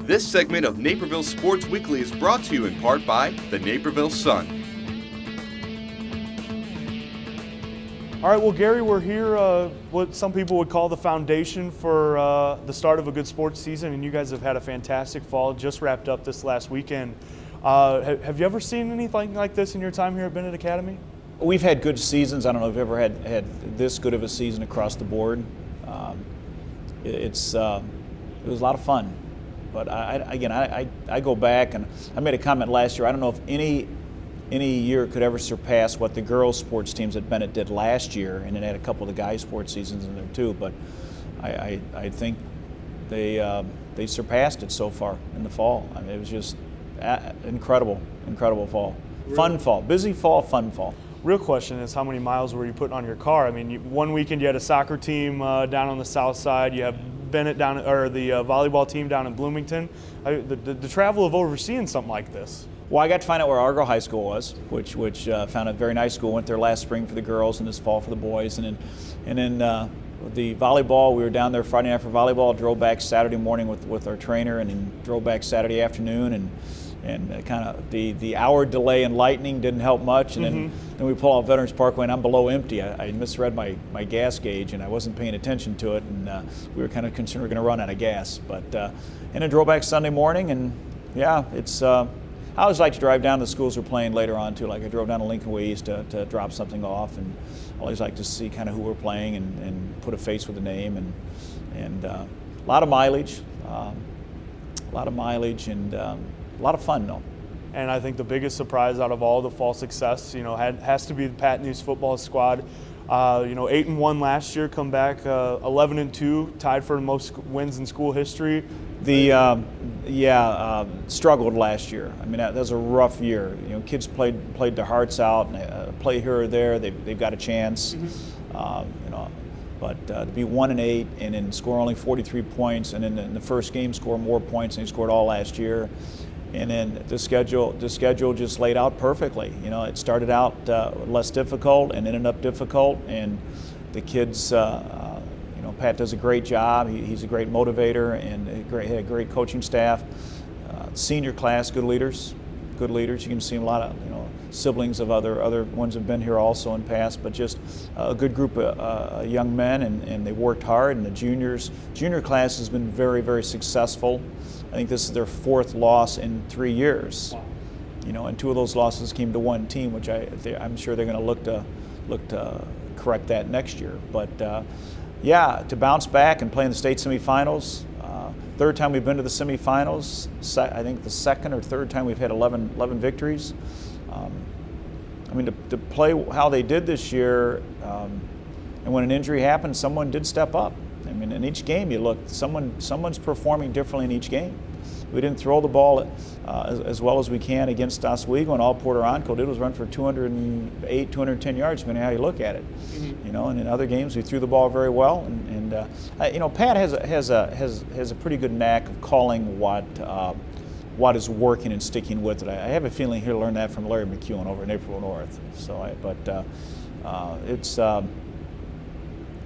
This segment of Naperville Sports Weekly is brought to you in part by the Naperville Sun. All right, well, Gary, we're here, what some people would call the foundation for the start of a good sports season, and you guys have had a fantastic fall, just wrapped up this last weekend. Have you ever seen anything like this in your time here at Benet Academy? We've had good seasons. I don't know if you've ever had this good of a season across the board. It was a lot of fun. But I go back, and I made a comment last year. I don't know if any year could ever surpass what the girls' sports teams at Benet did last year, and it had a couple of the guys' sports seasons in there too. But I think they surpassed it so far in the fall. I mean, it was just incredible fall, fun fall, busy fall, fun fall. Real question is, how many miles were you putting on your car? I mean, one weekend you had a soccer team down on the south side. You have Benet down, or the volleyball team down in Bloomington. The travel of overseeing something like this. Well, I got to find out where Argo High School was, which found a very nice school. Went there last spring for the girls and this fall for the boys, and then the volleyball. We were down there Friday night for volleyball. Drove back Saturday morning with our trainer, and then drove back Saturday afternoon, and kind of the hour delay in lightning didn't help much, and then we pull out Veterans Parkway, and I'm below empty. I misread my gas gauge, and I wasn't paying attention to it, and we were kind of concerned we were going to run out of gas. But and then drove back Sunday morning, and yeah, it's. I always like to drive down to the schools we're playing later on too. Like I drove down to Lincoln Way East to drop something off, and I always like to see kind of who we're playing and put a face with a name, and a lot of mileage, and a lot of fun though. And I think the biggest surprise out of all the fall success, has to be the Pat News football squad. 8-1 last year, come back 11-2, tied for the most wins in school history. Struggled last year. I mean, that was a rough year. Kids played their hearts out, and play here or there, they've got a chance. But to be 1-8 and then score only 43 points, and then in the first game score more points than he scored all last year. And then the schedule just laid out perfectly. It started out less difficult and ended up difficult, and the kids, Pat does a great job. He's a great motivator and had a great coaching staff. Senior class, good leaders. You can see a lot of siblings of other ones have been here also in past, but just a good group of young men, and they worked hard. And the junior class has been very, very successful. I think this is their fourth loss in 3 years. Wow. And two of those losses came to one team, which I'm sure they're going to look to correct that next year. But to bounce back and play in the state semifinals. Third time we've been to the semifinals. I think the second or third time we've had 11 victories. To play how they did this year, and when an injury happened, someone did step up. In each game you look, someone's performing differently in each game. We didn't throw the ball as well as we can against Oswego, and all Porter Onco did was run for 208, 210 yards, depending on how you look at it. And in other games we threw the ball very well, and Pat has a pretty good knack of calling what is working and sticking with it. I have a feeling he'll learn that from Larry McEwen over in Naperville North.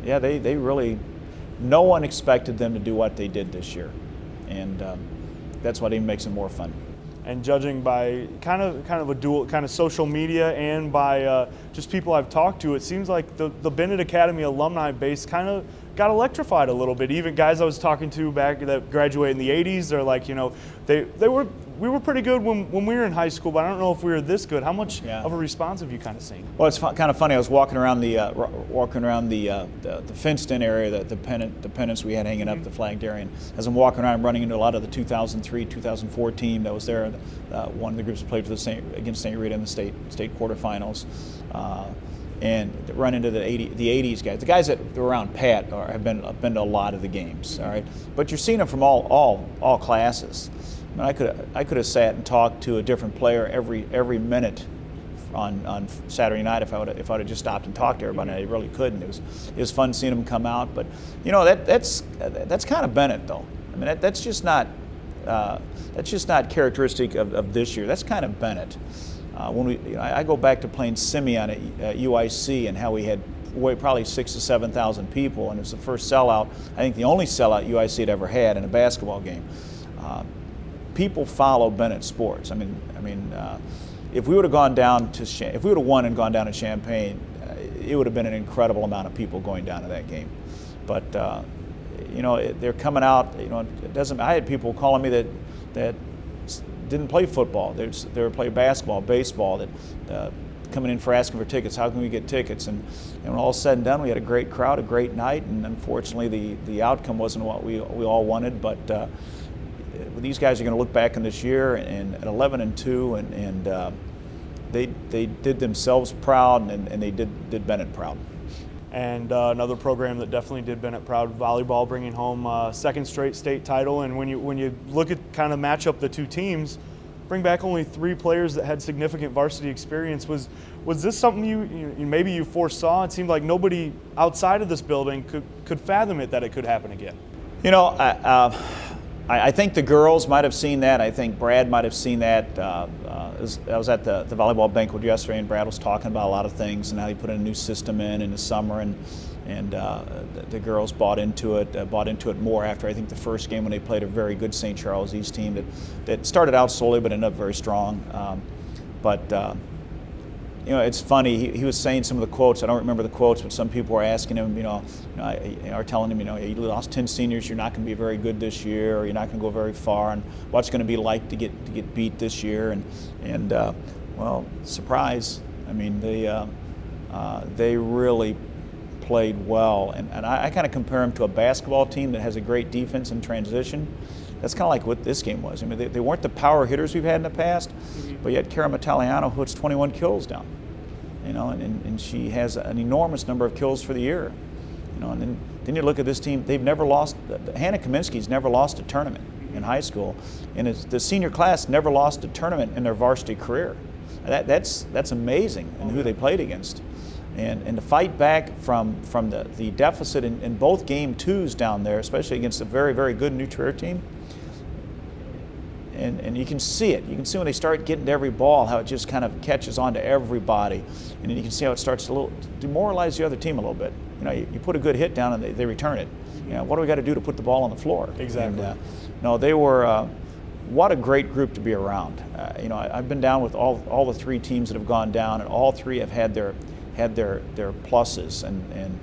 They really. No one expected them to do what they did this year, and that's what even makes it more fun. And judging by kind of a dual kind of social media and by just people I've talked to, it seems like the Benet Academy alumni base kind of got electrified a little bit. Even guys I was talking to back that graduated in the 80s, they're like, we were pretty good when we were in high school, but I don't know if we were this good. How much of a response have you kind of seen? Well, it's kind of funny. I was walking around the fenced-in area, the pennants we had hanging up, the flagged area. And as I'm walking around, I'm running into a lot of the 2003, 2004 team that was there. One of the groups played for against St. Rita in the state quarterfinals. And run into the 80s guys. The guys that were around Pat have been to a lot of the games. All right, but you're seeing them from all classes. I could have sat and talked to a different player every minute on Saturday night if I would have just stopped and talked to everybody. I really couldn't. It was fun seeing them come out. But that's kind of Benet though. That's just not characteristic of this year. That's kind of Benet. I go back to playing Simeon at UIC and how we had probably 6,000 to 7,000 people, and it was the first sellout. I think the only sellout UIC had ever had in a basketball game. people follow Benet sports. If we would have gone down to if we would have won and gone down to Champaign, it would have been an incredible amount of people going down to that game. But they're coming out. It doesn't. I had people calling me that didn't play football. They were playing basketball, baseball. That coming in for asking for tickets. How can we get tickets? And when all said and done, we had a great crowd, a great night. And unfortunately, the outcome wasn't what we all wanted. But these guys are going to look back on this year and at 11-2, and they did themselves proud, and they did Benet proud. And another program that definitely did Benet proud, volleyball, bringing home second straight state title. And when you look at kind of match up the two teams, bring back only 3 players that had significant varsity experience. Was this something you maybe you foresaw? It seemed like nobody outside of this building could fathom that it could happen again. I think the girls might have seen that. I think Brad might have seen that. I was at the volleyball banquet yesterday, and Brad was talking about a lot of things and how he put a new system in the summer, and the girls bought into it more after, I think, the first game when they played a very good St. Charles East team that started out slowly but ended up very strong. It's funny. He was saying some of the quotes. I don't remember the quotes, but some people were asking him, are telling him, you lost 10 seniors. You're not going to be very good this year, or you're not going to go very far. And what's it going to be like to get beat this year? And well, surprise. They really played well. And I kind of compare them to a basketball team that has a great defense in transition. That's kind of like what this game was. They weren't the power hitters we've had in the past, but yet Cara Mataliano puts 21 kills down, and she has an enormous number of kills for the year, and then you look at this team. They've never lost. Hannah Kaminsky's never lost a tournament in high school, and the senior class never lost a tournament in their varsity career. That's amazing in who they played against. And to fight back from the deficit in both game 2s down there, especially against a very, very good New Trier team. And you can see it. You can see when they start getting to every ball how it just kind of catches on to everybody. And then you can see how it starts to demoralize the other team a little bit. You put a good hit down and they return it. What do we got to do to put the ball on the floor? Exactly. And, they were what a great group to be around. I've been down with all the 3 teams that have gone down, and all 3 have had their pluses, and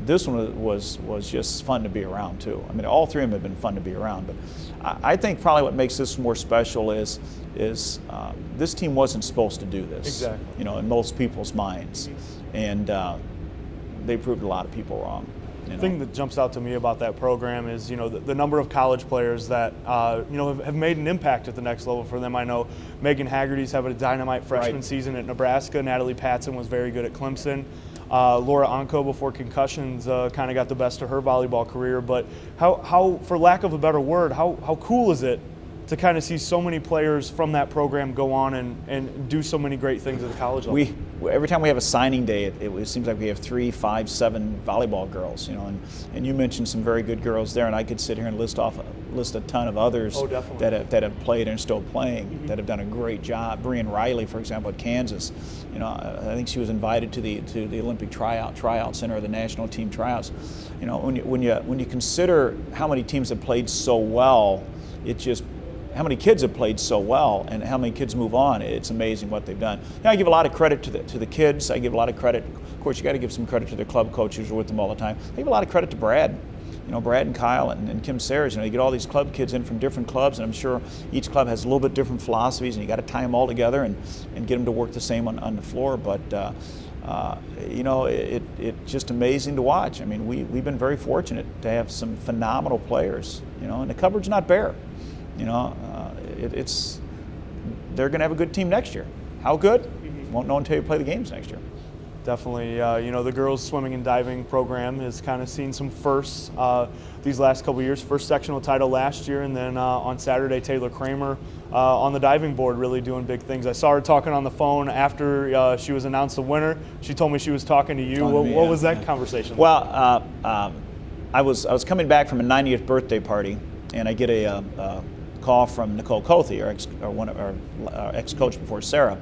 this one was just fun to be around too. All 3 of them have been fun to be around, but I think probably what makes this more special is this team wasn't supposed to do this. Exactly. In most people's minds, and they proved a lot of people wrong. The thing that jumps out to me about that program is, the number of college players that, have made an impact at the next level for them. I know Megan Haggerty's having a dynamite freshman season at Nebraska. Natalie Patson was very good at Clemson. Laura Anko, before concussions, kind of got the best of her volleyball career. But how, for lack of a better word, how cool is it to kind of see so many players from that program go on and do so many great things at the college level? Every time we have a signing day, it seems like we have 3, 5, 7 volleyball girls, and you mentioned some very good girls there, and I could sit here and list a ton of others that have played and still playing, that have done a great job. Brian Riley, for example, at Kansas, I think she was invited to the Olympic tryout center, or the national team tryouts. When you consider how many teams have played so well, how many kids have played so well and how many kids move on, it's amazing what they've done. I give a lot of credit to the kids. I give a lot of credit, of course, you got to give some credit to their club coaches who are with them all the time. I give a lot of credit to Brad. Brad and Kyle and Kim Sayers, you get all these club kids in from different clubs, and I'm sure each club has a little bit different philosophies, and you got to tie them all together and get them to work the same on the floor. But it's just amazing to watch. We've been very fortunate to have some phenomenal players, and the cupboard's not bare. They're going to have a good team next year. How good? Won't know until you play the games next year. Definitely. The girls swimming and diving program has kind of seen some firsts these last couple of years. First sectional title last year, and then on Saturday, Taylor Kramer on the diving board really doing big things. I saw her talking on the phone after she was announced the winner. She told me she was talking to you. What was that conversation like? Well, I was coming back from a 90th birthday party, and I get a call from Nicole Cothe, our ex-coach before Sarah,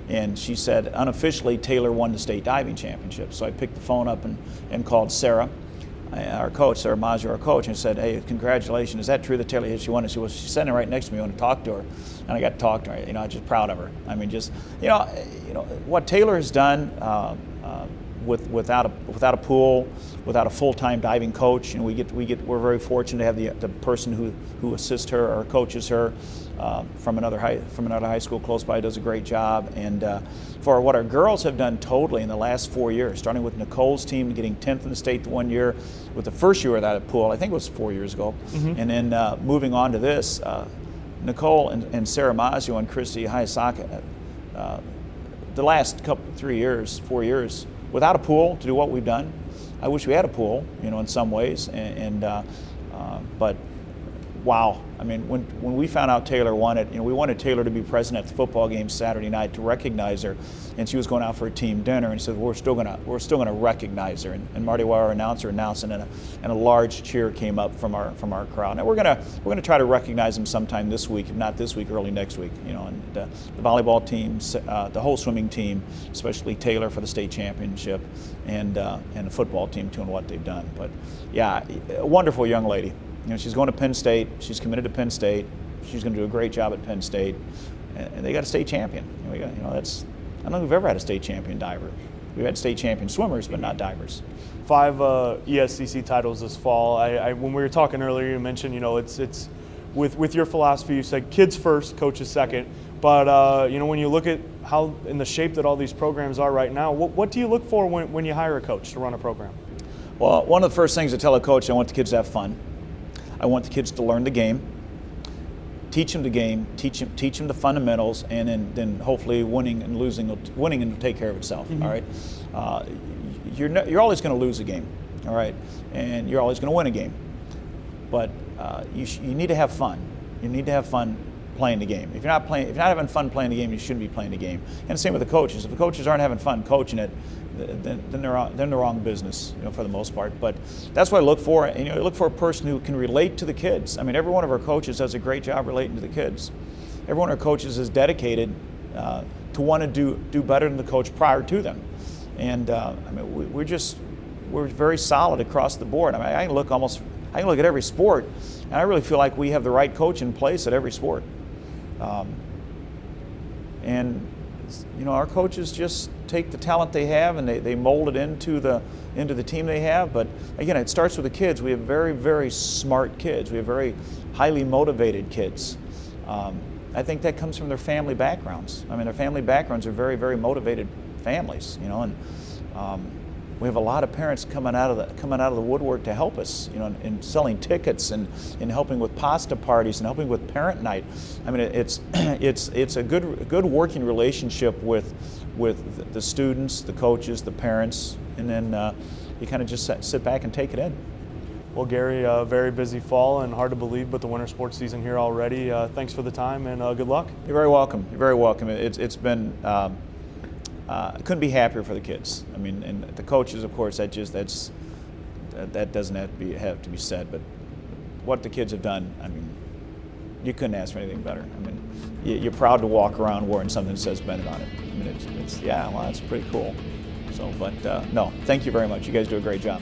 and she said, unofficially, Taylor won the state diving championship. So I picked the phone up and called Sarah. our coach, Sarah Mazio, our coach, and said, "Hey, congratulations! Is that true that Taylor she won?" And she was sitting right next to me. I want to talk to her, and I got to talk to her. I'm just proud of her. I mean, just what Taylor has done without a pool, without a full-time diving coach, and we're very fortunate to have the person who assists her or coaches her from another high school close by, does a great job. And for what our girls have done totally in the last 4 years, starting with Nicole's team getting 10th in the state 1 year, with the first year without a pool, I think it was 4 years ago, and then moving on to this, Nicole and Sarah Mazio and Christy Hayasaka, the last 4 years, without a pool to do what we've done. I wish we had a pool, in some ways, but wow. I mean, when we found out Taylor won it, we wanted Taylor to be present at the football game Saturday night to recognize her, and she was going out for a team dinner, and said we're still gonna recognize her. And Marty Weier, our announcer, announced it, and a large cheer came up from our crowd. Now we're gonna try to recognize them sometime this week, if not this week, early next week. And the volleyball team, the whole swimming team, especially Taylor for the state championship, and the football team too, and what they've done. But yeah, a wonderful young lady. She's going to Penn State. She's committed to Penn State. She's going to do a great job at Penn State, and they got a state champion. I don't think we've ever had a state champion diver. We've had state champion swimmers, but not divers. 5 ESCC titles this fall. When we were talking earlier, you mentioned it's with your philosophy. You said kids first, coaches second. But when you look at how in the shape that all these programs are right now, what do you look for when you hire a coach to run a program? Well, one of the first things I tell a coach, I want the kids to have fun. I want the kids to learn the game, teach them the game, teach them the fundamentals, and then hopefully winning and will take care of itself. All right, you're always going to lose a game, all right, and you're always going to win a game, but you need to have fun. You need to have fun playing the game. If you're not having fun playing the game, you shouldn't be playing the game. And same with the coaches. If the coaches aren't having fun coaching it, then they're in the wrong business, for the most part. But that's what I look for. And you look for a person who can relate to the kids. I mean, every one of our coaches does a great job relating to the kids. Every one of our coaches is dedicated to want to do better than the coach prior to them. And we're very solid across the board. I mean, I can look at every sport, and I really feel like we have the right coach in place at every sport. Our coaches just take the talent they have and they mold it into the team they have. But again, it starts with the kids. We have very, very smart kids. We have very highly motivated kids. I think that comes from their family backgrounds. I mean, their family backgrounds are very, very motivated families. And we have a lot of parents coming out of the woodwork to help us, in selling tickets and in helping with pasta parties and helping with parent night. I mean, it's a good working relationship with the students, the coaches, the parents, and then you kind of just sit back and take it in. Well, Gary, very busy fall and hard to believe, but the winter sports season here already. Thanks for the time and good luck. You're very welcome. You're very welcome. It's been. I couldn't be happier for the kids. I mean, and the coaches, of course, that doesn't have to be said. But what the kids have done, I mean, you couldn't ask for anything better. I mean, you're proud to walk around wearing something that says Benet on it. I mean, that's pretty cool. So, but no, thank you very much. You guys do a great job.